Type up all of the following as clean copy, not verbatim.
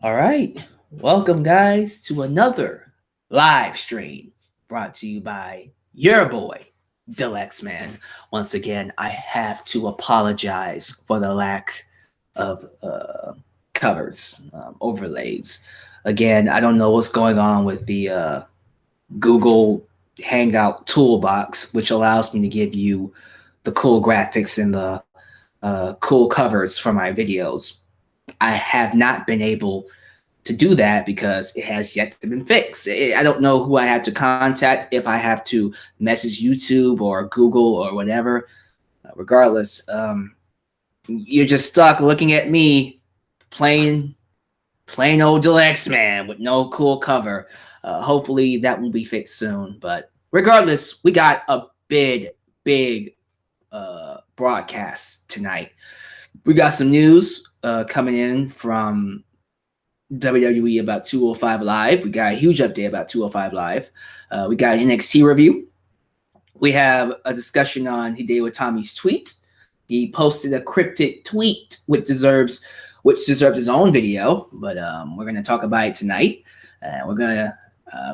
All right. Welcome, guys, to another live stream brought to you by your boy, Deluxe Man. Once again, I have to apologize for the lack of covers, overlays. Again, I don't know what's going on with the Google Hangout toolbox, which allows me to give you the cool graphics and the cool covers for my videos. I have not been able to do that because it has yet to be fixed. I don't know who I have to contact, if I have to message YouTube or Google or whatever. Regardless, you're just stuck looking at me plain old Deluxe Man with no cool cover. Hopefully that will be fixed soon. But regardless, we got a big broadcast tonight. We got some news coming in from WWE about 205 Live. We got a huge update about 205 Live. We got an NXT review. We have a discussion on Hideo Itami's tweet. He posted a cryptic tweet which deserves his own video, but we're going to talk about it tonight. We're going to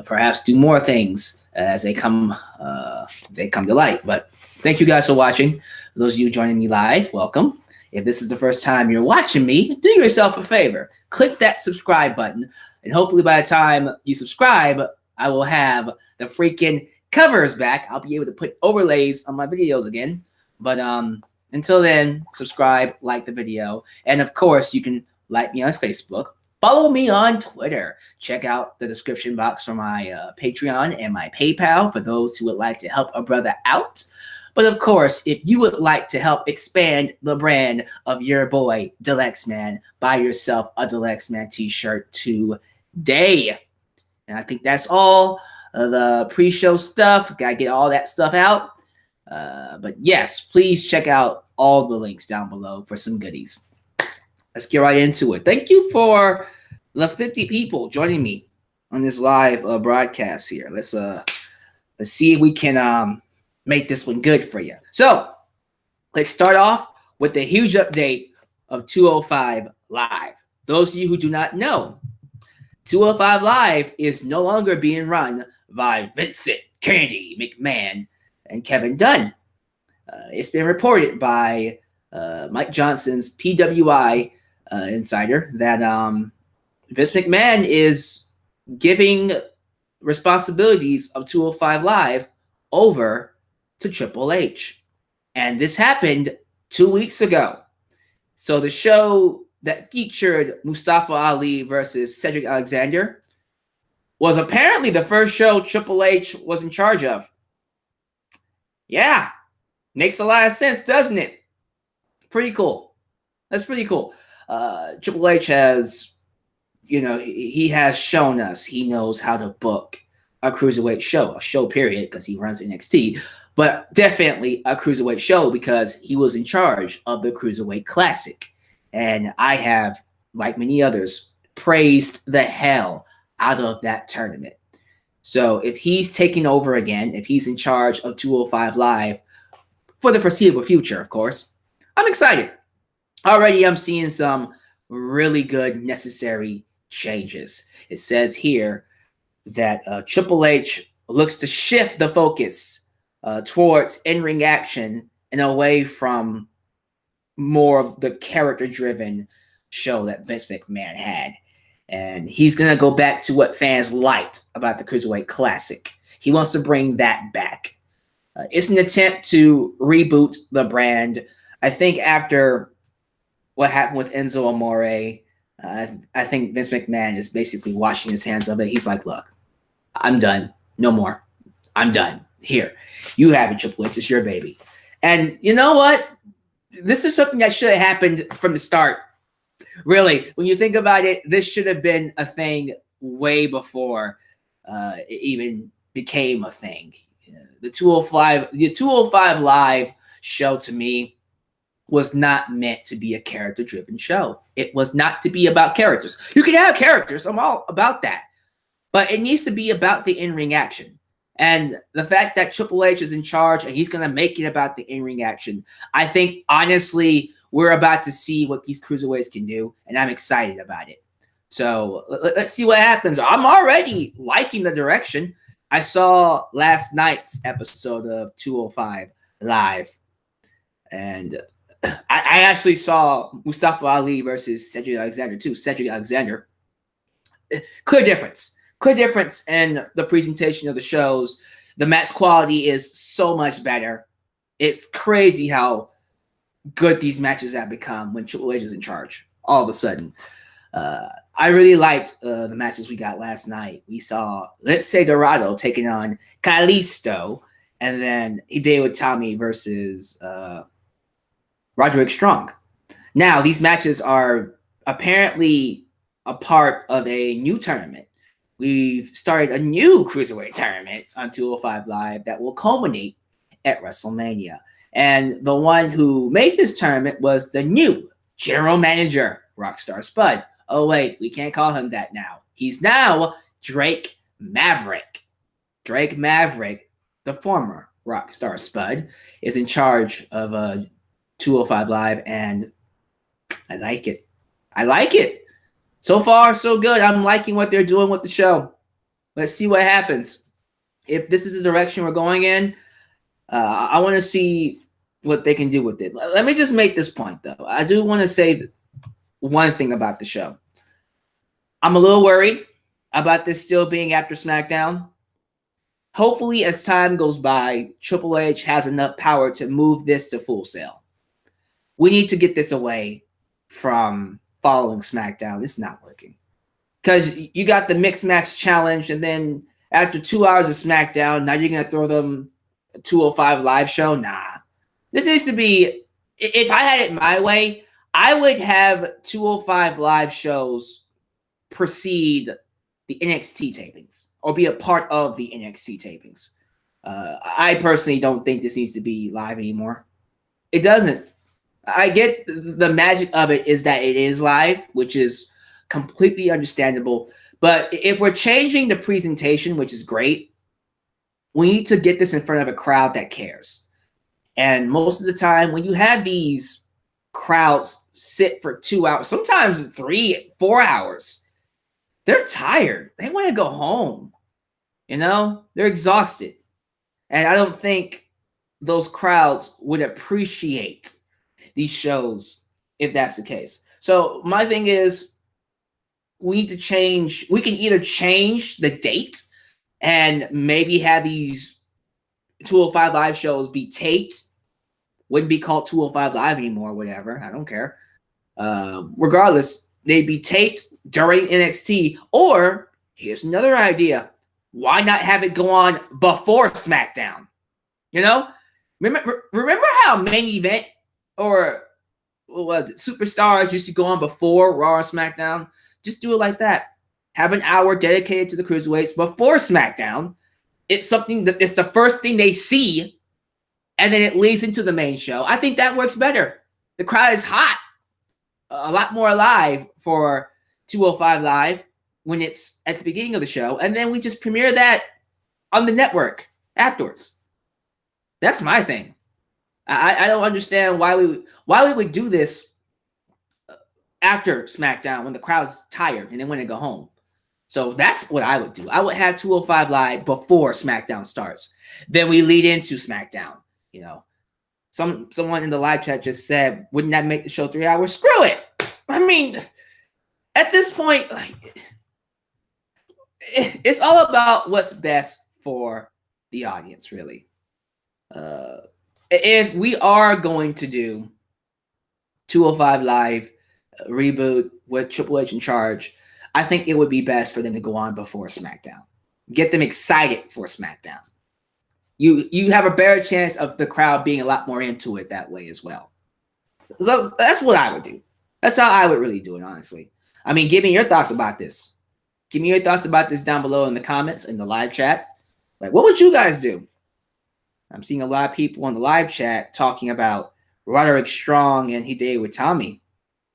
perhaps do more things as they come to light. But thank you guys for watching. For those of you joining me live, welcome. If this is the first time you're watching me, do yourself a favor. Click that subscribe button, and hopefully by the time you subscribe, I will have the freaking covers back. I'll be able to put overlays on my videos again. But until then, subscribe, like the video, and of course, you can like me on Facebook. Follow me on Twitter. Check out the description box for my Patreon and my PayPal for those who would like to help a brother out. But of course, if you would like to help expand the brand of your boy, Deluxe Man, buy yourself a Deluxe Man t-shirt today. And I think that's all the pre-show stuff. Got to get all that stuff out. But yes, please check out all the links down below for some goodies. Let's get right into it. Thank you for the 50 people joining me on this live broadcast here. Let's see if we can make this one good for you. So let's start off with the huge update of 205 Live. Those of you who do not know, 205 Live is no longer being run by Vincent Candy McMahon and Kevin Dunn. It's been reported by Mike Johnson's PWI insider that Vince McMahon is giving responsibilities of 205 Live over to Triple H. And this happened 2 weeks ago. So the show that featured Mustafa Ali versus Cedric Alexander was apparently the first show Triple H was in charge of. Yeah, makes a lot of sense, doesn't it? Pretty cool. That's pretty cool. Triple H has, he has shown us he knows how to book a cruiserweight show, a show period, because he runs NXT, but definitely a cruiserweight show because he was in charge of the Cruiserweight Classic. And I have, like many others, praised the hell out of that tournament. So if he's taking over again, if he's in charge of 205 Live for the foreseeable future, of course, I'm excited. Already I'm seeing some really good necessary changes. It says here that Triple H looks to shift the focus towards in-ring action and away from more of the character-driven show that Vince McMahon had. And he's going to go back to what fans liked about the Cruiserweight Classic. He wants to bring that back. It's an attempt to reboot the brand. I think after what happened with Enzo Amore, I think Vince McMahon is basically washing his hands of it. He's like, look, I'm done. No more. I'm done. Here, you have it, Triple H. It's your baby. And you know what? This is something that should have happened from the start. Really, when you think about it, this should have been a thing way before it even became a thing. The 205 Live show to me was not meant to be a character-driven show. It was not to be about characters. You can have characters. I'm all about that. But it needs to be about the in-ring action. And the fact that Triple H is in charge and he's going to make it about the in-ring action, I think, honestly, we're about to see what these cruiserweights can do, and I'm excited about it. So let's see what happens. I'm already liking the direction. I saw last night's episode of 205 Live, and I actually saw Mustafa Ali versus Cedric Alexander too. Cedric Alexander. Clear difference in the presentation of the shows. The match quality is so much better. It's crazy how good these matches have become when Triple H is in charge. All of a sudden, I really liked the matches we got last night. We saw, let's say, Dorado taking on Kalisto, and then Hideo Itami versus Roderick Strong. Now, these matches are apparently a part of a new tournament. We've started a new cruiserweight tournament on 205 Live that will culminate at WrestleMania. And the one who made this tournament was the new general manager, Rockstar Spud. Oh, wait, we can't call him that now. He's now Drake Maverick. Drake Maverick, the former Rockstar Spud, is in charge of 205 Live, and I like it. I like it. So far, so good. I'm liking what they're doing with the show. Let's see what happens. If this is the direction we're going in, I want to see what they can do with it. Let me just make this point, though. I do want to say one thing about the show. I'm a little worried about this still being after SmackDown. Hopefully, as time goes by, Triple H has enough power to move this to Full Sail. We need to get this away from following SmackDown. It's not working. Because you got the Mixed Match Challenge, and then after 2 hours of SmackDown, now you're going to throw them a 205 Live show? Nah. This needs to be, if I had it my way, I would have 205 Live shows precede the NXT tapings or be a part of the NXT tapings. I personally don't think this needs to be live anymore. It doesn't. I get the magic of it is that it is live, which is completely understandable. But if we're changing the presentation, which is great, we need to get this in front of a crowd that cares. And most of the time, when you have these crowds sit for 2 hours, sometimes 3, 4 hours, they're tired. They want to go home. You know, they're exhausted. And I don't think those crowds would appreciate these shows if that's the case. So my thing is, we need to change. We can either change the date and maybe have these 205 Live shows be taped. Wouldn't be called 205 Live anymore, whatever. I don't care. Regardless, they'd be taped during NXT. Or, here's another idea. Why not have it go on before SmackDown? You know? Remember how main event or what was it, Superstars used to go on before Raw or SmackDown? Just do it like that. Have an hour dedicated to the cruiserweights before SmackDown. It's something that it's the first thing they see, and then it leads into the main show. I think that works better. The crowd is hot, a lot more alive for 205 Live when it's at the beginning of the show, and then we just premiere that on the network afterwards. That's my thing. I don't understand why we would do this after SmackDown when the crowd's tired and they want to go home. So that's what I would do. I would have 205 Live before SmackDown starts. Then we lead into SmackDown. You know, someone in the live chat just said, "Wouldn't that make the show 3 hours?" Screw it. I mean, at this point, like, it's all about what's best for the audience, really. If we are going to do 205 Live reboot with Triple H in charge, I think it would be best for them to go on before SmackDown. Get them excited for SmackDown. You have a better chance of the crowd being a lot more into it that way as well. So that's what I would do. That's how I would really do it, honestly. I mean, give me your thoughts about this. Give me your thoughts about this down below in the comments, in the live chat. Like, what would you guys do? I'm seeing a lot of people in the live chat talking about Roderick Strong and Hideo Itami,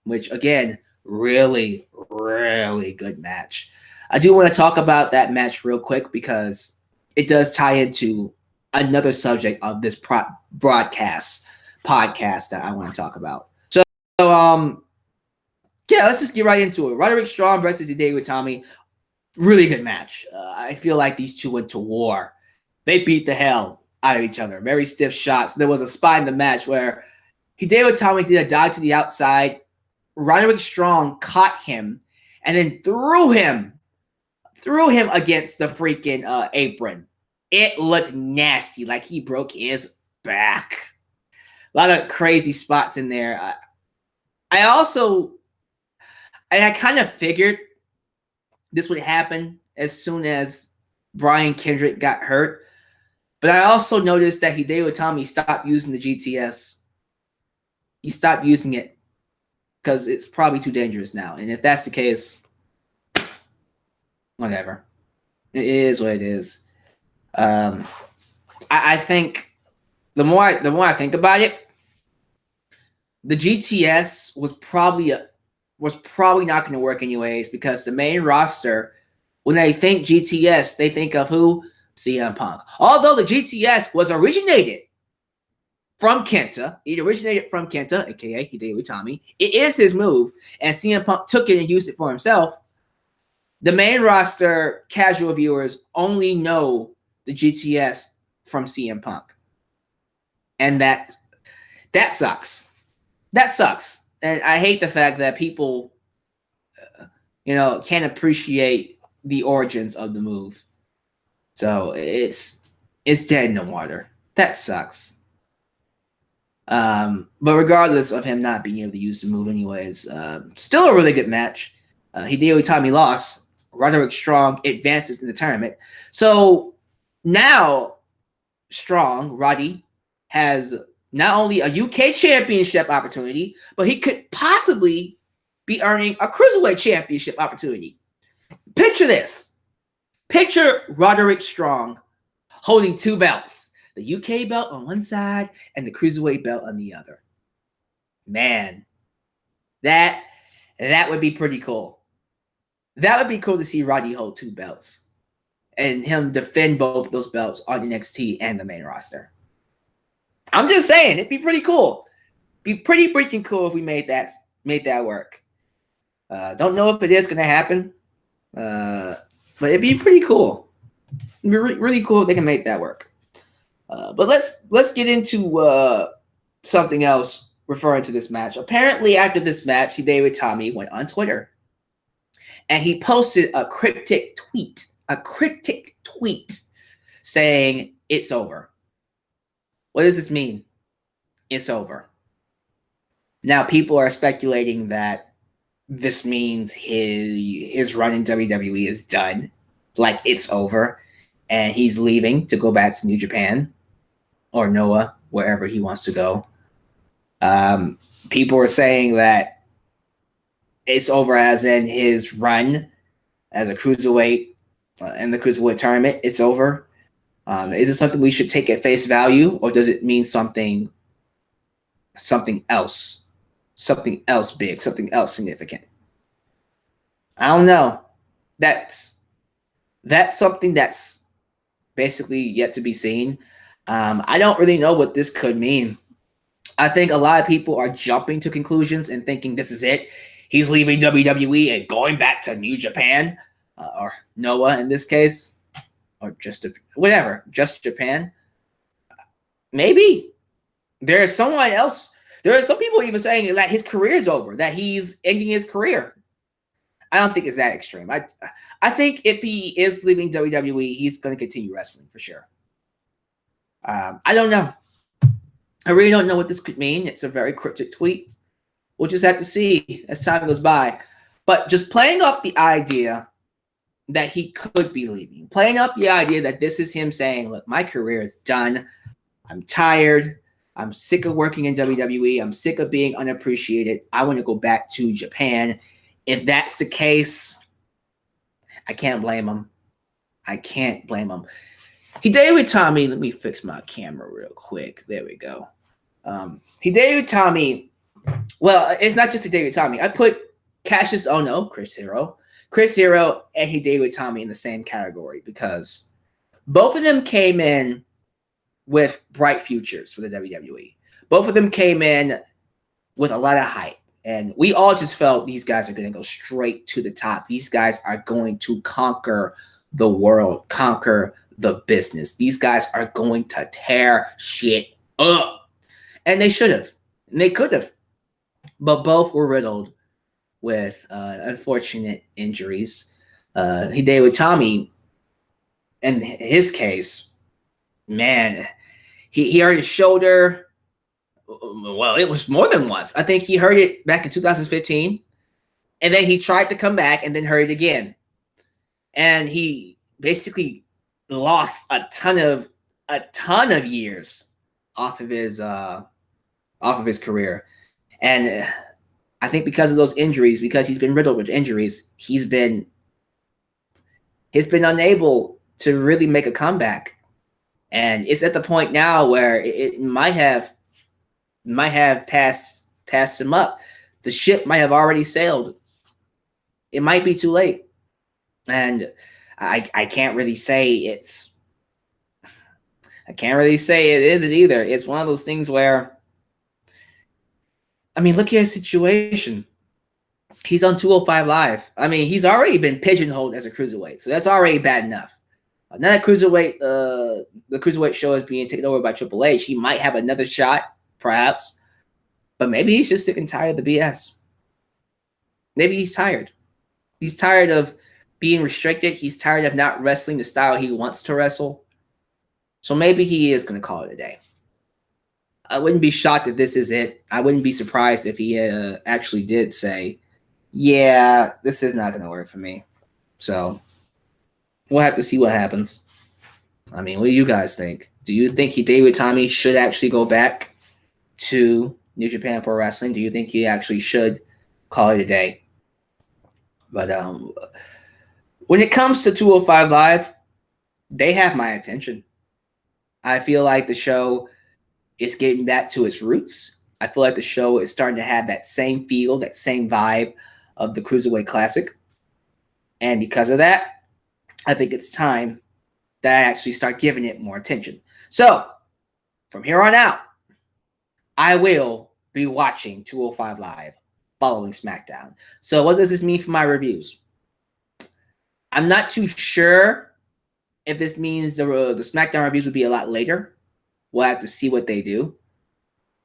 which, again, really, really good match. I do want to talk about that match real quick because it does tie into another subject of this podcast that I want to talk about. So Yeah, let's just get right into it. Roderick Strong versus Hideo Itami. Really good match. I feel like these two went to war. They beat the hell out of each other. Very stiff shots. There was a spot in the match where Hideo Itami did a dive to the outside. Roderick Strong caught him and then threw him against the freaking apron. It looked nasty, like he broke his back. A lot of crazy spots in there. I kind of figured this would happen as soon as Brian Kendrick got hurt. But I also noticed that Hideo Itami stopped using the GTS. He stopped using it because it's probably too dangerous now. And if that's the case, whatever. It is what it is. I think the more I think about it, the GTS was probably not going to work anyways, because the main roster, when they think GTS, they think of who? CM Punk. Although the GTS was originated from Kenta. It originated from Kenta, aka Hideo Itami. It is his move, and CM Punk took it and used it for himself. The main roster casual viewers only know the GTS from CM Punk. And that sucks. That sucks. And I hate the fact that people can't appreciate the origins of the move. So it's dead in the water. That sucks. But regardless of him not being able to use the move anyways, still a really good match. Hideo Itami lost. Roderick Strong advances in the tournament. So now Roddy has not only a UK championship opportunity, but he could possibly be earning a cruiserweight championship opportunity. Picture this. Picture Roderick Strong holding two belts, the UK belt on one side and the cruiserweight belt on the other. Man, that would be pretty cool. That would be cool to see Roddy hold two belts and him defend both those belts on NXT and the main roster. I'm just saying, it'd be pretty cool. Be pretty freaking cool if we made that work. Don't know if it is going to happen, but it'd be pretty cool. It'd be really cool if they can make that work. But let's get into something else referring to this match. Apparently, after this match, Hideo Itami went on Twitter and he posted a cryptic tweet saying it's over. What does this mean? It's over. Now, people are speculating that this means his run in WWE is done, like it's over, and he's leaving to go back to New Japan or Noah, wherever he wants to go. People are saying that it's over as in his run as a cruiserweight in the cruiserweight tournament. It's over. Is it something we should take at face value, or does it mean something else? Something else big, something else significant? I don't know. That's something that's basically yet to be seen. I don't really know what this could mean. I think a lot of people are jumping to conclusions and thinking this is it. He's leaving WWE and going back to New Japan, or Noah in this case, or just Japan. Maybe. There is someone else. There are some people even saying that his career is over, that he's ending his career. I don't think it's that extreme. I think if he is leaving WWE, he's going to continue wrestling for sure. I don't know. I really don't know what this could mean. It's a very cryptic tweet. We'll just have to see as time goes by. But just playing up the idea that he could be leaving, playing up the idea that this is him saying, look, my career is done. I'm tired. I'm sick of working in WWE. I'm sick of being unappreciated. I want to go back to Japan. If that's the case, I can't blame him. I can't blame him. Hideo Itami, let me fix my camera real quick. There we go. Hideo Itami, well, it's not just Hideo Itami. I put Cassius Ohno, Chris Hero, and Hideo Itami in the same category because both of them came in with bright futures for the WWE. Both of them came in with a lot of hype. And we all just felt these guys are going to go straight to the top. These guys are going to conquer the world, conquer the business. These guys are going to tear shit up. And they should have. And they could have. But both were riddled with unfortunate injuries. Hideo Itami, in his case, man, he hurt his shoulder. Well, it was more than once. I think he hurt it back in 2015. And then he tried to come back and then hurt it again. And he basically lost a ton of years off of his career. And I think because of those injuries, because he's been riddled with injuries, he's been unable to really make a comeback. And it's at the point now where it might have passed him up. The ship might have already sailed. It might be too late. And I can't really say it isn't either. It's one of those things where, I mean, look at his situation. He's on 205 Live. I mean, he's already been pigeonholed as a cruiserweight, so that's already bad enough. Now that the cruiserweight show is being taken over by Triple H, he might have another shot, perhaps. But maybe he's just sick and tired of the BS. Maybe he's tired. He's tired of being restricted. He's tired of not wrestling the style he wants to wrestle. So maybe he is going to call it a day. I wouldn't be shocked if this is it. I wouldn't be surprised if he actually did say, yeah, this is not going to work for me. So we'll have to see what happens. I mean, what do you guys think? Do you think Hideo Itami should actually go back to New Japan Pro Wrestling? Do you think he actually should call it a day? But when it comes to 205 Live, they have my attention. I feel like the show is getting back to its roots. I feel like the show is starting to have that same feel, that same vibe of the Cruiserweight Classic. And because of that, I think it's time that I actually start giving it more attention. So, from here on out, I will be watching 205 Live following SmackDown. So what does this mean for my reviews? I'm not too sure if this means the SmackDown reviews will be a lot later. We'll have to see what they do.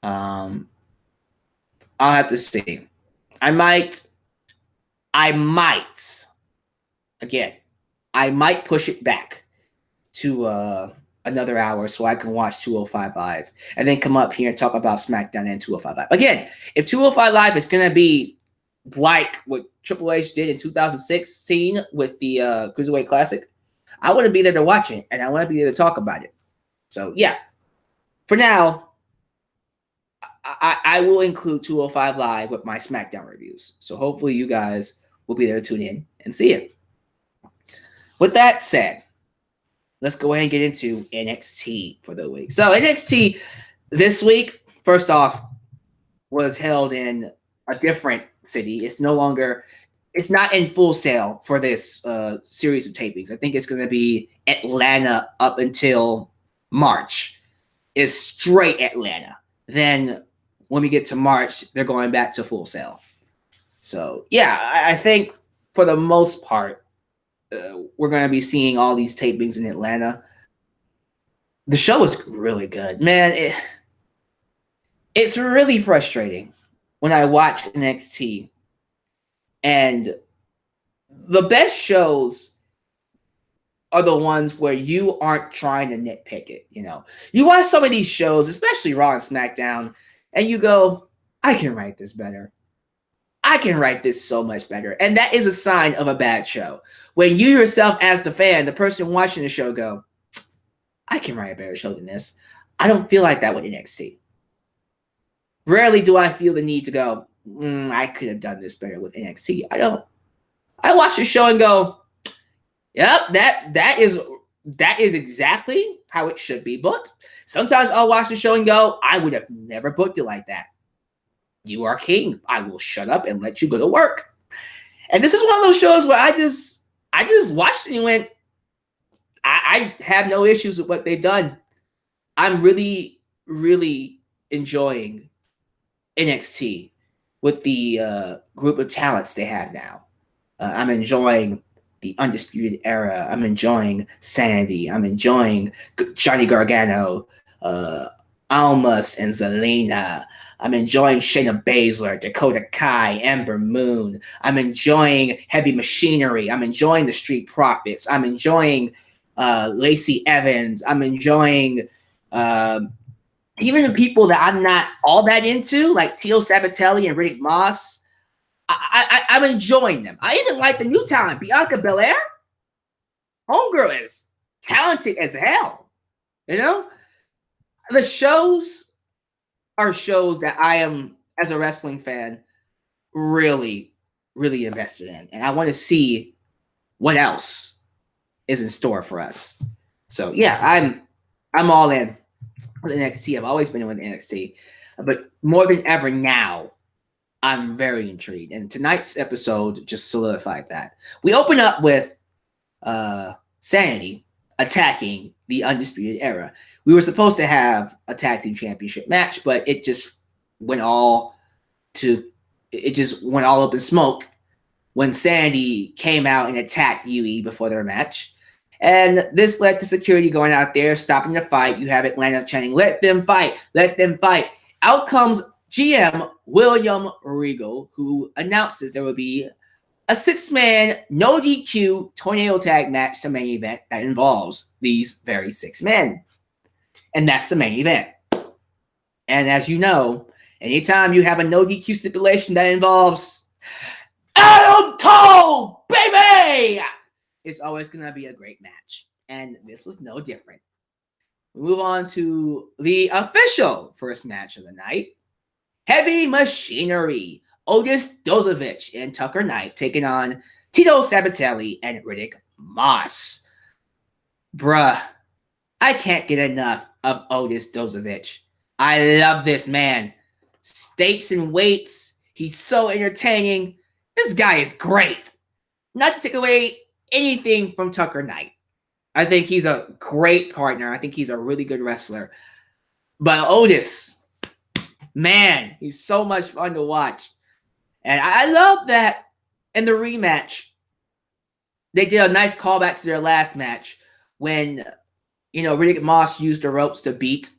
I'll have to see. I might push it back to another hour so I can watch 205 Live and then come up here and talk about SmackDown and 205 Live. Again, if 205 Live is going to be like what Triple H did in 2016 with the Cruiserweight Classic, I want to be there to watch it, and I want to be there to talk about it. So, yeah. For now, I will include 205 Live with my SmackDown reviews. So, hopefully you guys will be there to tune in and see it. With that said, let's go ahead and get into NXT for the week. So, NXT this week, first off, was held in a different city. It's not in Full Sail for this series of tapings. I think it's going to be Atlanta up until March. It's straight Atlanta. Then when we get to March, they're going back to Full Sail. So, yeah, I think for the most part, we're going to be seeing all these tapings in Atlanta. The show is really good. Man, it's really frustrating when I watch NXT. And the best shows are the ones where you aren't trying to nitpick it. You know, you watch some of these shows, especially Raw and SmackDown, and you go, I can write this better. I can write this so much better. And that is a sign of a bad show. When you yourself, as the fan, the person watching the show, go, I can write a better show than this. I don't feel like that with NXT. Rarely do I feel the need to go, I could have done this better with NXT. I don't. I watch the show and go, yep, that is exactly how it should be booked. Sometimes I'll watch the show and go, I would have never booked it like that. You are king. I will shut up and let you go to work. And this is one of those shows where I just watched it and went, I have no issues with what they've done. I'm really, really enjoying NXT. with the group of talents they have now. I'm enjoying the Undisputed Era. I'm enjoying Sanity. I'm enjoying Johnny Gargano, Almas, and Zelina. I'm enjoying Shayna Baszler, Dakota Kai, Ember Moon. I'm enjoying Heavy Machinery. I'm enjoying the Street Profits. I'm enjoying Lacey Evans. I'm enjoying even the people that I'm not all that into, like Tio Sabatelli and Riddick Moss. I'm enjoying them. I even like the new talent, Bianca Belair. Homegirl is talented as hell. You know, the shows are shows that I am, as a wrestling fan, really, really invested in, and I want to see what else is in store for us. So yeah, I'm all in with NXT. I've always been with NXT, but more than ever now, I'm very intrigued. And tonight's episode just solidified that. We open up with Sanity attacking the Undisputed Era. We were supposed to have a tag team championship match, but it just went all up in smoke when Sanity came out and attacked UE before their match. And this led to security going out there, stopping the fight. You have Atlanta chanting, "Let them fight, let them fight." Out comes GM William Regal, who announces there will be a 6-man, no DQ tornado tag match to main event that involves these very 6 men. And that's the main event. And as you know, anytime you have a no DQ stipulation that involves Adam Cole, baby, it's always going to be a great match. And this was no different. We move on to the official first match of the night. Heavy Machinery, Otis Dozovich and Tucker Knight taking on Tito Sabatelli and Riddick Moss. Bruh, I can't get enough of Otis Dozovich. I love this man. Stakes and weights. He's so entertaining. This guy is great. Not to take away anything from Tucker Knight. I think he's a great partner. I think he's a really good wrestler. But Otis, man, he's so much fun to watch. And I love that in the rematch, they did a nice callback to their last match when, Riddick Moss used the ropes to beat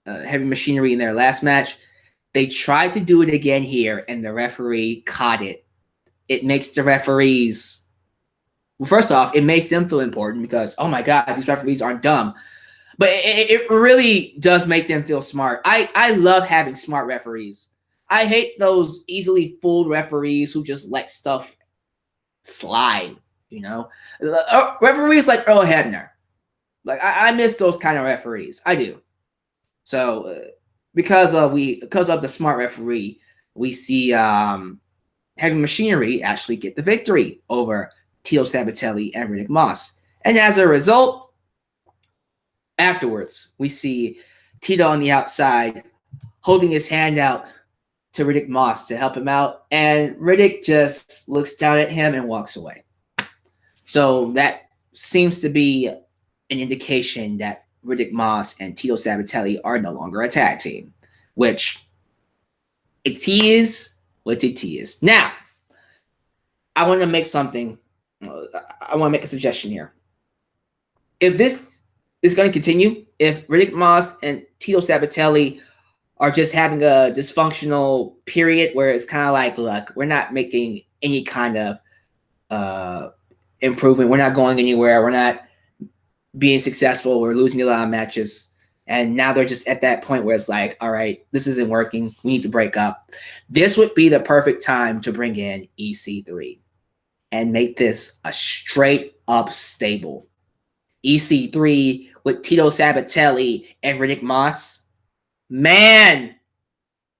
Heavy Machinery in their last match. They tried to do it again here, and the referee caught it. It makes the referees, well, first off, it makes them feel important because, oh my God, these referees aren't dumb. But it really does make them feel smart. I love having smart referees. I hate those easily fooled referees who just let stuff slide, Referees like Earl Hebner. Like, I miss those kind of referees. I do. So, because of the smart referee, we see Heavy Machinery actually get the victory over Tito Sabatelli and Riddick Moss. And as a result, afterwards, we see Tito on the outside holding his hand out to Riddick Moss to help him out, and Riddick just looks down at him and walks away. So that seems to be an indication that Riddick Moss and Tito Sabatelli are no longer a tag team, which it is what it is. Now, I want to make a suggestion here. If this is going to continue, if Riddick Moss and Tito Sabatelli are just having a dysfunctional period where it's kind of like, look, we're not making any kind of improvement. We're not going anywhere. We're not being successful. We're losing a lot of matches. And now they're just at that point where it's like, all right, this isn't working. We need to break up. This would be the perfect time to bring in EC3 and make this a straight up stable. EC3 with Tito Sabatelli and Riddick Moss. Man,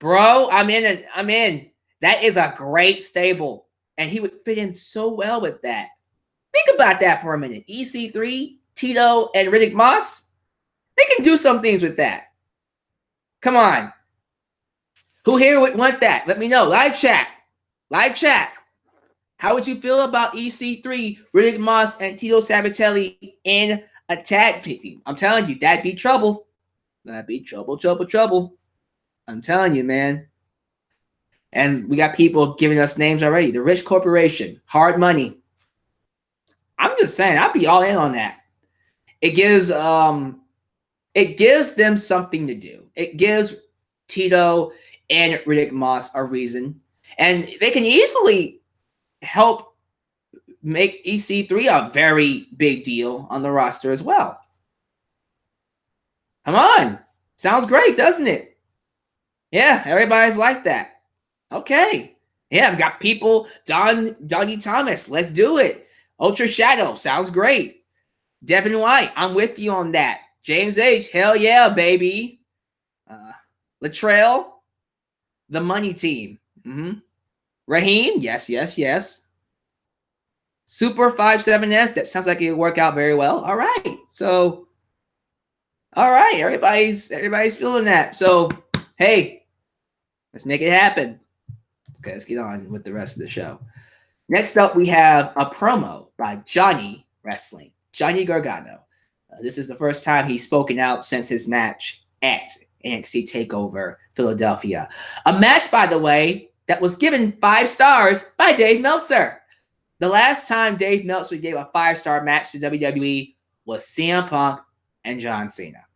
bro, I'm in. That is a great stable. And he would fit in so well with that. Think about that for a minute. EC3, Tito, and Riddick Moss. They can do some things with that. Come on. Who here would want that? Let me know. Live chat. How would you feel about EC3, Riddick Moss, and Tito Sabatelli in a tag team? I'm telling you, that'd be trouble. That'd be trouble. I'm telling you, man. And we got people giving us names already. The Rich Corporation, Hard Money. I'm just saying, I'd be all in on that. It gives them something to do. It gives Tito and Riddick Moss a reason. And they can easily help make EC3 a very big deal on the roster as well. Come on. Sounds great, doesn't it? Yeah, everybody's like that. Okay. Yeah, I've got people. Donnie Thomas, let's do it. Ultra Shadow, sounds great. Devin White, I'm with you on that. James H, hell yeah, baby. Latrell, the money team. Raheem, yes. Super 57S, that sounds like it'll work out very well. All right. So, all right, everybody's feeling that. So, hey, let's make it happen. Okay, let's get on with the rest of the show. Next up, we have a promo by Johnny Wrestling, Johnny Gargano. This is the first time he's spoken out since his match at NXT TakeOver Philadelphia. A match, by the way, that was given 5 stars by Dave Meltzer. The last time Dave Meltzer gave a 5-star match to WWE was CM Punk and John Cena.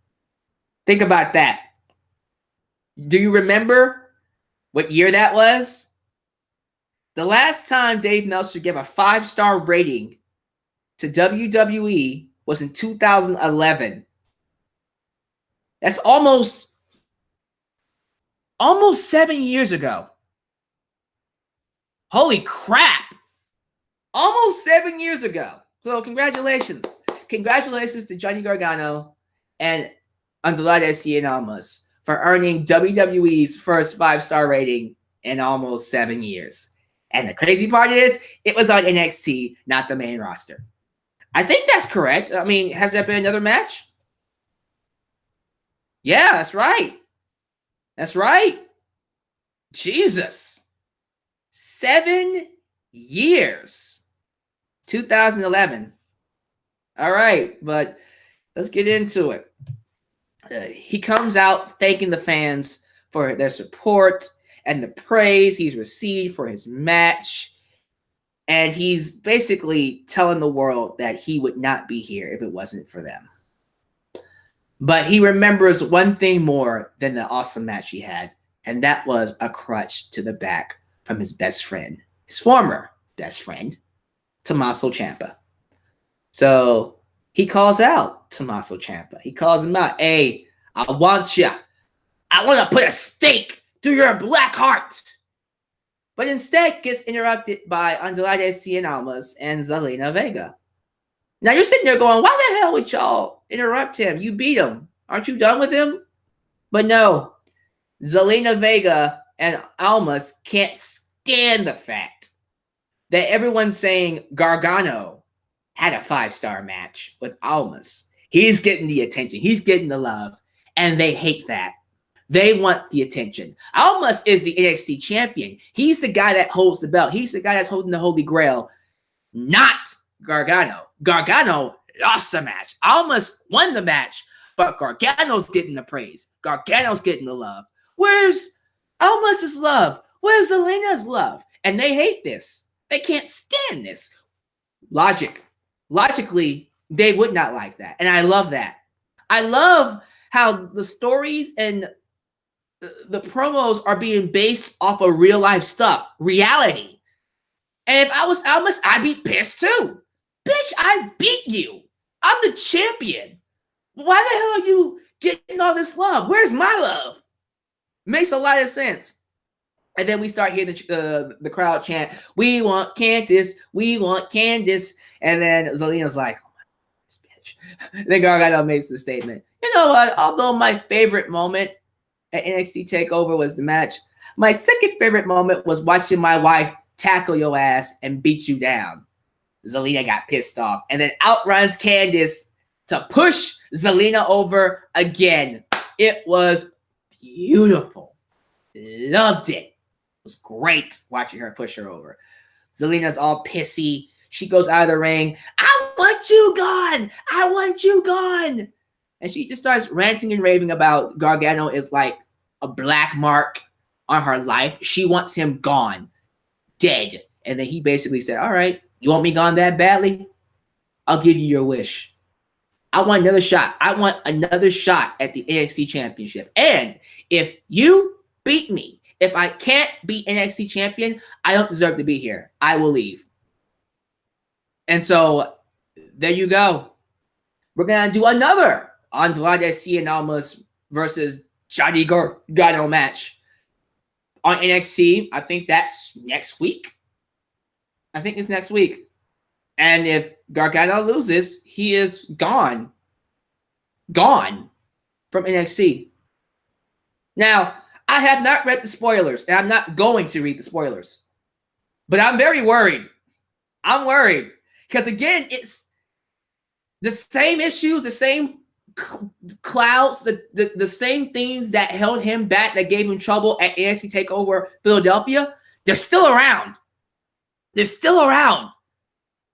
Think about that. Do you remember what year that was? The last time Dave Meltzer gave a 5-star rating to WWE was in 2011. That's almost 7 years ago. Holy crap. Almost 7 years ago. So congratulations. Congratulations to Johnny Gargano and Andrade and Almas for earning WWE's first 5-star rating in almost 7 years. And the crazy part is, it was on NXT, not the main roster. I think that's correct. I mean, has there been another match? Yeah, that's right. That's right. Jesus. 7 years. 2011. All right, but let's get into it. He comes out thanking the fans for their support and the praise he's received for his match. And he's basically telling the world that he would not be here if it wasn't for them. But he remembers one thing more than the awesome match he had, and that was a crutch to the back from his best friend, his former best friend, Tommaso Ciampa. So he calls out Tommaso Ciampa. He calls him out. Hey, I want you. I want to put a stake through your black heart. But instead gets interrupted by Andrade Cien Almas and Zelina Vega. Now you're sitting there going, why the hell would y'all interrupt him? You beat him. Aren't you done with him? But no. Zelina Vega and Almas can't stand the fact that everyone's saying Gargano had a 5-star match with Almas. He's getting the attention. He's getting the love. And they hate that. They want the attention. Almas is the NXT champion. He's the guy that holds the belt. He's the guy that's holding the Holy Grail, not Gargano. Gargano lost the match. Almas won the match, but Gargano's getting the praise. Gargano's getting the love. Where's Almas' love? Where's Zelina's love? And they hate this. They can't stand this. Logically, they would not like that. And I love that. I love how the stories and the promos are being based off of real life stuff, reality. And if I was Almas, I'd be pissed too. Bitch, I beat you. I'm the champion. Why the hell are you getting all this love? Where's my love? Makes a lot of sense. And then we start hearing the crowd chant, we want Candice, we want Candice. And then Zelina's like, oh my God, this bitch. Then Gargano makes the statement, you know what? Although my favorite moment at NXT TakeOver was the match, my second favorite moment was watching my wife tackle your ass and beat you down. Zelina got pissed off and then outruns Candice to push Zelina over again. It was beautiful. Loved it. It was great watching her push her over. Zelina's all pissy. She goes out of the ring. I want you gone. I want you gone. And she just starts ranting and raving about Gargano is like a black mark on her life. She wants him gone, dead. And then he basically said, all right, you want me gone that badly? I'll give you your wish. I want another shot. I want another shot at the NXT championship. And if you beat me, if I can't be NXT champion, I don't deserve to be here. I will leave. And so there you go. We're going to do another Andrade and Almas versus Johnny Gargano match on NXT. I think that's next week. I think it's next week. And if Gargano loses, he is gone. Gone from NXT. Now, I have not read the spoilers, and I'm not going to read the spoilers. But I'm very worried. I'm worried. Because, again, it's the same issues, the same clouds, the same things that held him back, that gave him trouble at NXT TakeOver Philadelphia. They're still around. They're still around.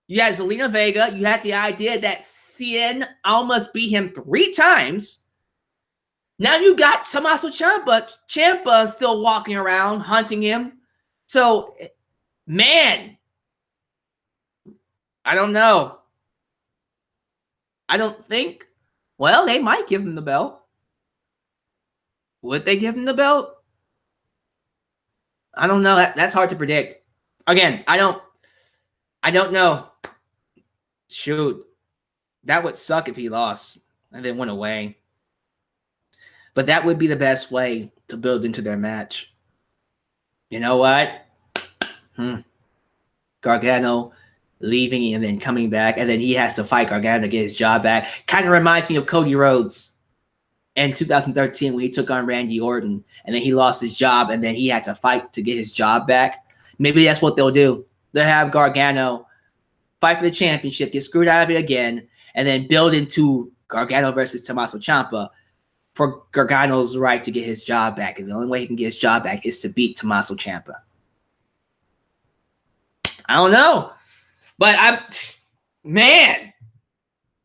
You had Zelina Vega. You had the idea that Cien Almas beat him 3 times. Now you got Tommaso Ciampa still walking around, hunting him. So, man, I don't know. I don't think, well, they might give him the belt. Would they give him the belt? I don't know. That's hard to predict. Again, I don't know. Shoot. That would suck if he lost and then went away. But that would be the best way to build into their match. You know what? Gargano leaving and then coming back, and then he has to fight Gargano to get his job back. Kind of reminds me of Cody Rhodes in 2013 when he took on Randy Orton, and then he lost his job, and then he had to fight to get his job back. Maybe that's what they'll do. They'll have Gargano fight for the championship, get screwed out of it again, and then build into Gargano versus Tommaso Ciampa for Gargano's right to get his job back. And the only way he can get his job back is to beat Tommaso Ciampa. I don't know. But man,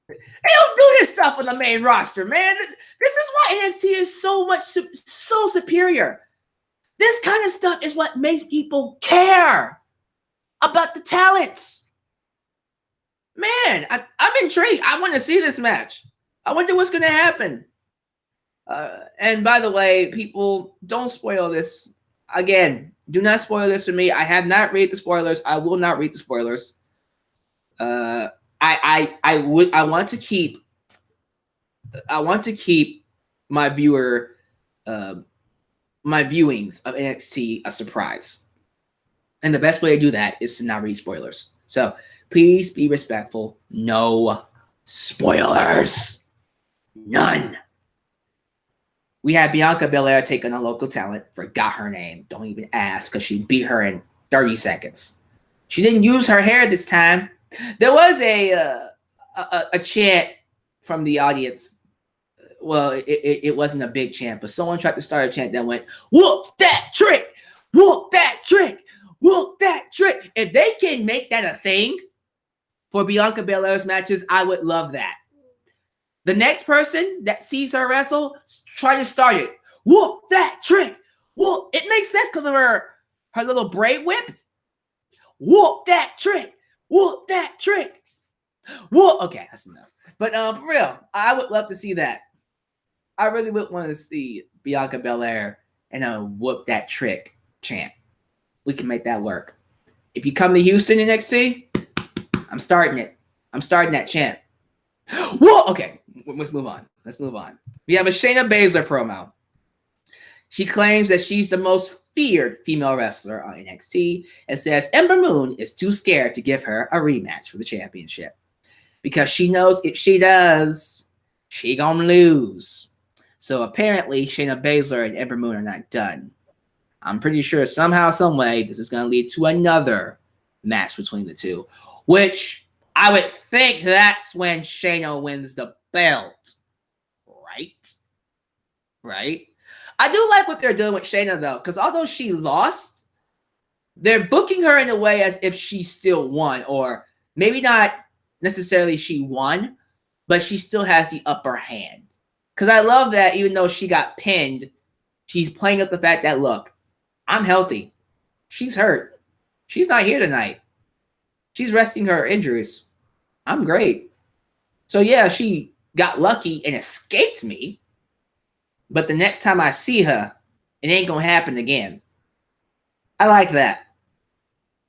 they don't do this stuff on the main roster, man. This is why NXT is so superior. This kind of stuff is what makes people care about the talents. Man, I'm intrigued. I want to see this match. I wonder what's going to happen. And by the way, people, don't spoil this. Again, do not spoil this for me. I have not read the spoilers. I will not read the spoilers. I want to keep my my viewings of NXT a surprise. And the best way to do that is to not read spoilers. So please be respectful. No spoilers. None. We had Bianca Belair take on a local talent. Forgot her name. Don't even ask, because she beat her in 30 seconds. She didn't use her hair this time. There was a chant from the audience. Well, it wasn't a big chant, but someone tried to start a chant that went, "Whoop that trick! Whoop that trick! Whoop that trick!" If they can make that a thing for Bianca Belair's matches, I would love that. The next person that sees her wrestle, try to start it. Whoop that trick! Whoop! It makes sense because of her little braid whip. Whoop that trick! Whoop that trick! Whoop! Okay, that's enough. But for real, I would love to see that. I really would want to see Bianca Belair and a whoop that trick chant. We can make that work. If you come to Houston NXT, I'm starting it. I'm starting that chant. Whoa! Okay, let's move on. Let's move on. We have a Shayna Baszler promo. She claims that she's the most feared female wrestler on NXT and says Ember Moon is too scared to give her a rematch for the championship because she knows if she does, she gonna lose. So apparently Shayna Baszler and Ember Moon are not done. I'm pretty sure somehow, some way, this is going to lead to another match between the two, which I would think that's when Shayna wins the belt. Right? Right? I do like what they're doing with Shayna, though, because although she lost, they're booking her in a way as if she still won, or maybe not necessarily she won, but she still has the upper hand. Because I love that even though she got pinned, she's playing up the fact that, look, I'm healthy. She's hurt. She's not here tonight. She's resting her injuries. I'm great. So yeah, she got lucky and escaped me. But the next time I see her, it ain't gonna happen again. I like that.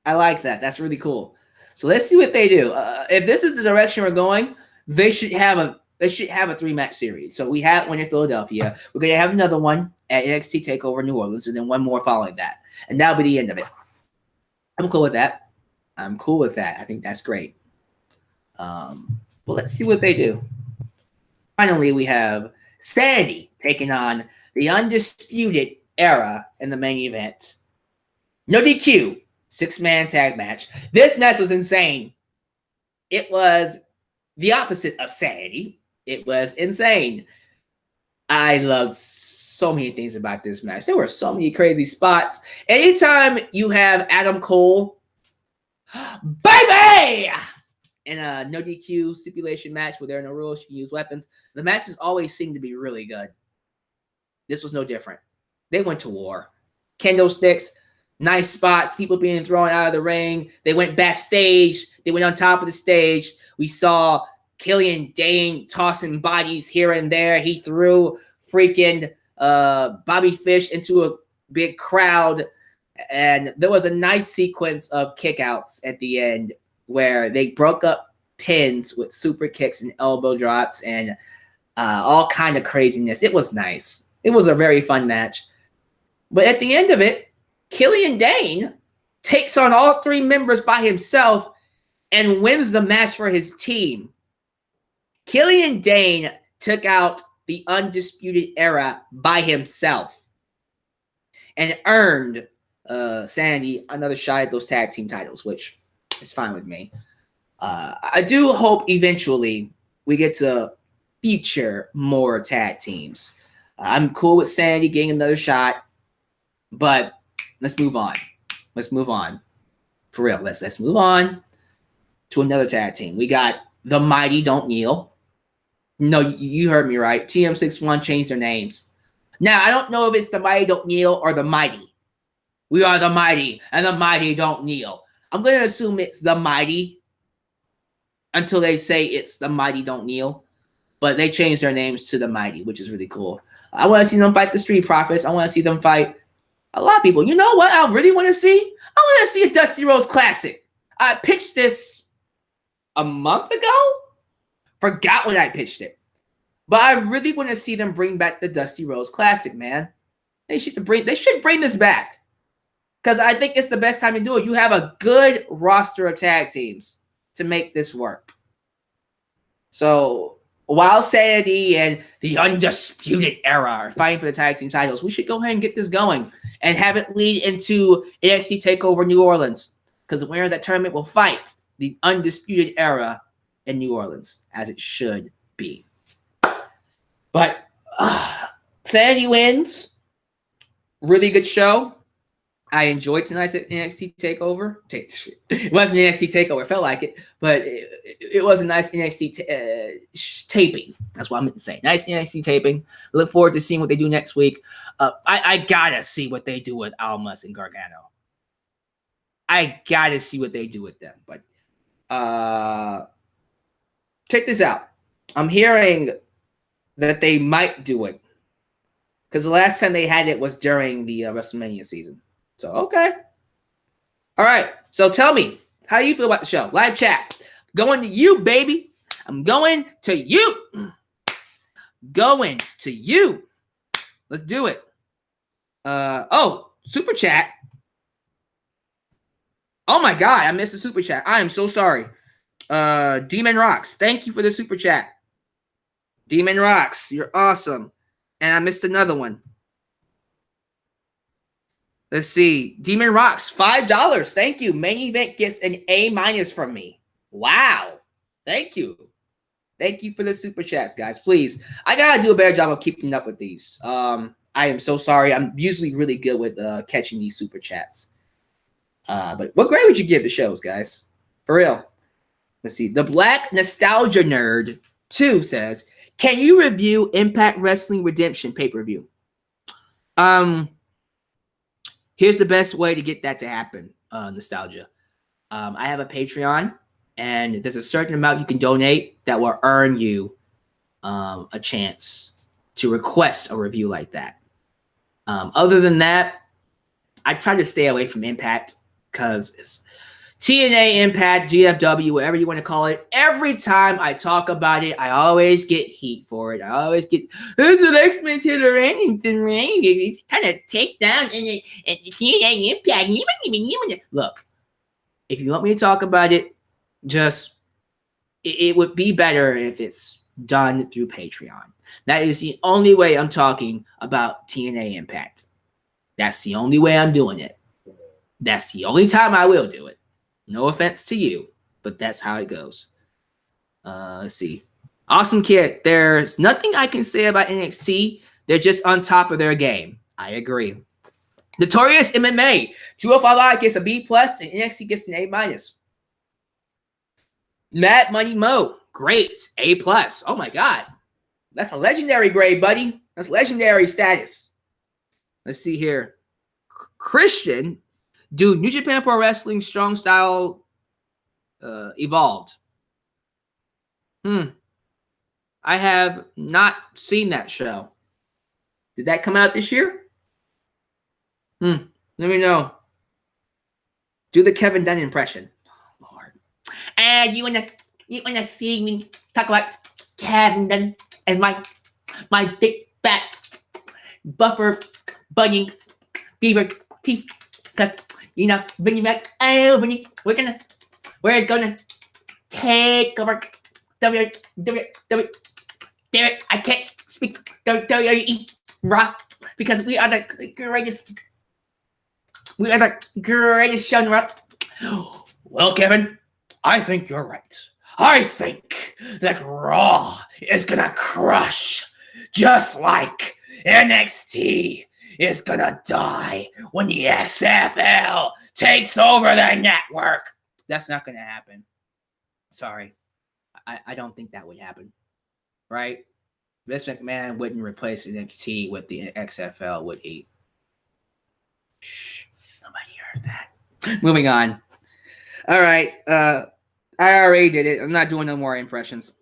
I like that. That's really cool. So let's see what they do. If this is the direction we're going, they should have a 3-match series. So we had one in Philadelphia. We're gonna have another one at NXT Takeover New Orleans, and then one more following that, and that'll be the end of it. I'm cool with that. I'm cool with that. I think that's great. But let's see what they do. Finally, we have Sandy taking on the Undisputed Era in the main event. No DQ, 6-man tag match. This match was insane. It was the opposite of sanity. It was insane. I loved so many things about this match. There were so many crazy spots. Anytime you have Adam Cole, baby, in a no DQ stipulation match where there are no rules, you can use weapons, the matches always seem to be really good. This was no different. They went to war. Kendo sticks, nice spots, people being thrown out of the ring. They went backstage. They went on top of the stage. We saw Killian Dane tossing bodies here and there. He threw freaking Bobby Fish into a big crowd. And there was a nice sequence of kickouts at the end where they broke up pins with super kicks and elbow drops and all kind of craziness. It was nice. It was a very fun match. But at the end of it, Killian Dane takes on all 3 members by himself and wins the match for his team. Killian Dane took out the Undisputed Era by himself and earned Sandy another shot at those tag team titles, which is fine with me. I do hope eventually we get to feature more tag teams. I'm cool with Sandy getting another shot, but let's move on. Let's move on. For real, let's move on to another tag team. We got the Mighty Don't Kneel. No, you heard me right. TM61 changed their names. Now, I don't know if it's the Mighty Don't Kneel or the Mighty. We are the Mighty, and the Mighty don't kneel. I'm going to assume it's the Mighty until they say it's the Mighty Don't Kneel. But they changed their names to the Mighty, which is really cool. I want to see them fight the Street Profits. I want to see them fight a lot of people. You know what I really want to see? I want to see a Dusty Rhodes Classic. I pitched this a month ago. Forgot when I pitched it. But I really want to see them bring back the Dusty Rhodes Classic, man. They should bring this back. Because I think it's the best time to do it. You have a good roster of tag teams to make this work. So while Sanity and the Undisputed Era are fighting for the tag team titles, we should go ahead and get this going and have it lead into NXT TakeOver New Orleans. Because the winner of that tournament will fight the Undisputed Era in New Orleans, as it should be. But Sanity wins. Really good show. I enjoyed tonight's NXT TakeOver. It wasn't NXT TakeOver. It felt like it, but it was a nice NXT taping. That's what I meant to say. Nice NXT taping. Look forward to seeing what they do next week. I gotta see what they do with Almas and Gargano. I gotta see what they do with them. But check this out. I'm hearing that they might do it because the last time they had it was during the WrestleMania season. So, okay. All right. So tell me, how do you feel about the show? Live chat. Going to you, baby. I'm going to you. Going to you. Let's do it. Super chat. Oh, my God. I missed the super chat. I am so sorry. Demon Rocks. Thank you for the super chat. Demon Rocks. You're awesome. And I missed another one. Let's see. Demon Rocks, $5. Thank you. Main event gets an A- from me. Wow. Thank you. Thank you for the super chats, guys. Please. I got to do a better job of keeping up with these. I am so sorry. I'm usually really good with catching these super chats. But what grade would you give the shows, guys? For real. Let's see. The Black Nostalgia Nerd 2 says, can you review Impact Wrestling Redemption pay-per-view? Here's the best way to get that to happen, Nostalgia. I have a Patreon, and there's a certain amount you can donate that will earn you a chance to request a review like that. Other than that, I try to stay away from Impact because it's TNA, Impact, GFW, whatever you want to call it. Every time I talk about it, I always get heat for it. I always get, this is X-Men's here to ratings and ratings. Trying to take down and TNA, Impact. Look, if you want me to talk about it, just, it would be better if it's done through Patreon. That is the only way I'm talking about TNA Impact. That's the only way I'm doing it. That's the only time I will do it. No offense to you, but that's how it goes. Let's see. Awesome Kid. There's nothing I can say about NXT. They're just on top of their game. I agree. Notorious MMA. 205 Live gets a B+, and NXT gets an A-. Mad Money Mo. Great. A+. Oh my God. That's a legendary grade, buddy. That's legendary status. Let's see here. Christian. Dude, New Japan Pro Wrestling Strong Style Evolved. I have not seen that show. Did that come out this year? Let me know. Do the Kevin Dunn impression. Oh, Lord. And you wanna see me talk about Kevin Dunn as my big fat buffer bunny beaver teeth? Because bring you back. Oh, we're gonna take over WWE. I can't speak WWE Raw because we are the greatest. We are the greatest show in the world. Well, Kevin, I think you're right. I think that Raw is gonna crush, just like NXT is gonna die when the XFL takes over the network. That's not gonna happen. Sorry. I don't think that would happen. Right? Vince McMahon wouldn't replace NXT with the XFL, would he? Shh. Nobody heard that. Moving on. All right. I already did it. I'm not doing no more impressions.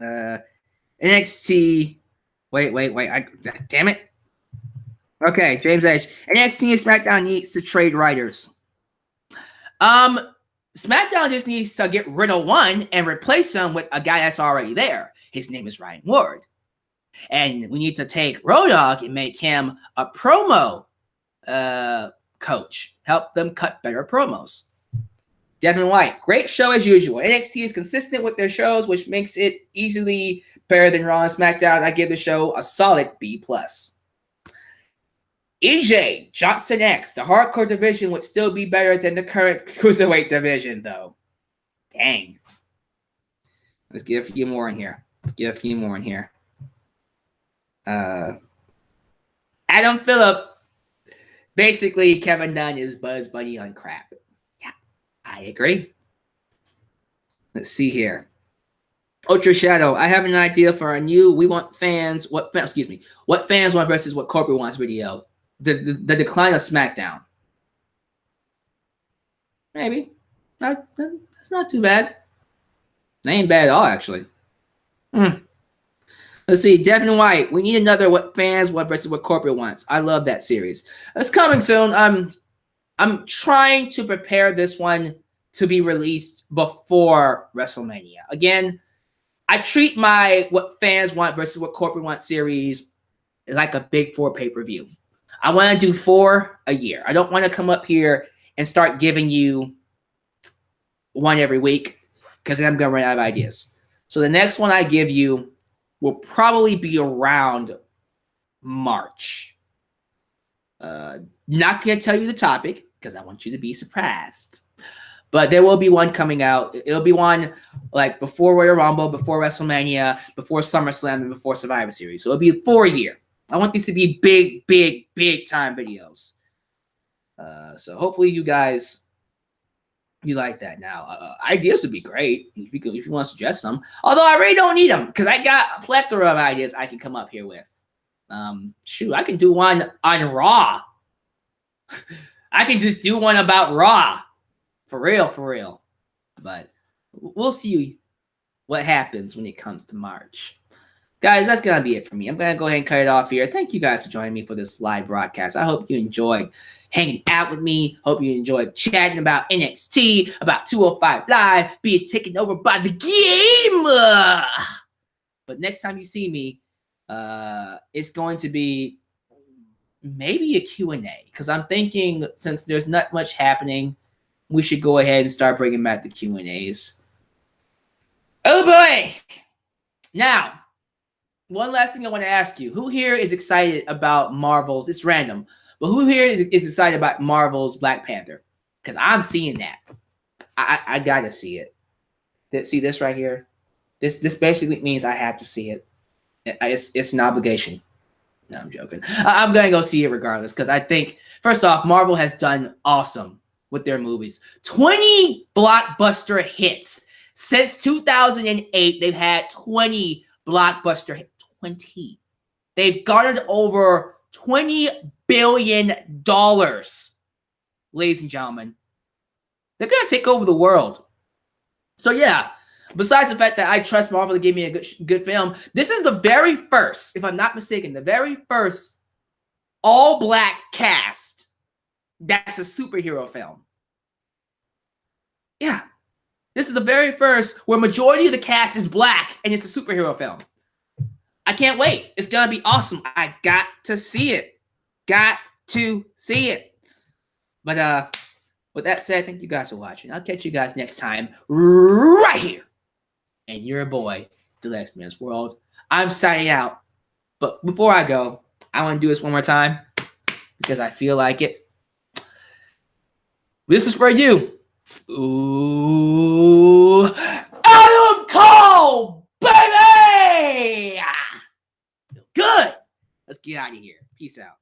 NXT. Wait. Damn it. Okay, James Edge. NXT and SmackDown needs to trade writers. SmackDown just needs to get rid of one and replace him with a guy that's already there. His name is Ryan Ward. And we need to take Road Dogg and make him a promo coach. Help them cut better promos. Devin White, great show as usual. NXT is consistent with their shows, which makes it easily better than Raw and SmackDown. I give the show a solid B+. EJ Johnson X, the hardcore division would still be better than the current cruiserweight division, though. Dang. Let's get a few more in here. Adam Phillip, basically Kevin Dunn is Buzz Bunny on crap. Yeah, I agree. Let's see here. Ultra Shadow, I have an idea for a new what fans want versus what corporate wants video. The decline of SmackDown. Maybe. That's not too bad. That ain't bad at all, actually. Let's see. Devin White. We need another what fans want versus what corporate wants. I love that series. It's coming soon. I'm trying to prepare this one to be released before WrestleMania. Again, I treat my what fans want versus what corporate want series like a big 4 pay-per-view. I want to do 4 a year. I don't want to come up here and start giving you one every week because then I'm going to run out of ideas. So the next one I give you will probably be around March. Not going to tell you the topic because I want you to be surprised. But there will be one coming out. It'll be one like before Royal Rumble, before WrestleMania, before SummerSlam, and before Survivor Series. So it'll be 4 a year. I want these to be big time videos. So hopefully you guys, you like that. Now, ideas would be great if you want to suggest some. Although I really don't need them because I got a plethora of ideas I can come up here with. Shoot, I can do one on Raw. I can just do one about Raw. For real. But we'll see what happens when it comes to March. Guys, that's going to be it for me. I'm going to go ahead and cut it off here. Thank you guys for joining me for this live broadcast. I hope you enjoyed hanging out with me. Hope you enjoyed chatting about NXT, about 205 Live, being taken over by the game. But next time you see me, it's going to be maybe a Q&A, because I'm thinking since there's not much happening, we should go ahead and start bringing back the Q&As. Oh boy! Now, one last thing I want to ask you. Who here is excited about Marvel's, it's random, but who here is excited about Marvel's Black Panther? Because I'm seeing that. I gotta see it. See this right here? This basically means I have to see it. It's an obligation. No, I'm joking. I'm going to go see it regardless, because I think, first off, Marvel has done awesome with their movies. 20 blockbuster hits. Since 2008, they've had 20 blockbuster hits. 20. They've garnered over $20 billion, ladies and gentlemen. They're going to take over the world. So, yeah. Besides the fact that I trust Marvel to give me a good film, this is the very first, if I'm not mistaken, the very first all-black cast that's a superhero film. Yeah. This is the very first where majority of the cast is black and it's a superhero film. I can't wait. It's going to be awesome. I got to see it. Got to see it. But with that said, thank you guys for watching. I'll catch you guys next time right here. And your boy, Deluxe Man's World. I'm signing out. But before I go, I want to do this one more time because I feel like it. This is for you. Ooh, Adam Cole, baby! Good. Let's get out of here. Peace out.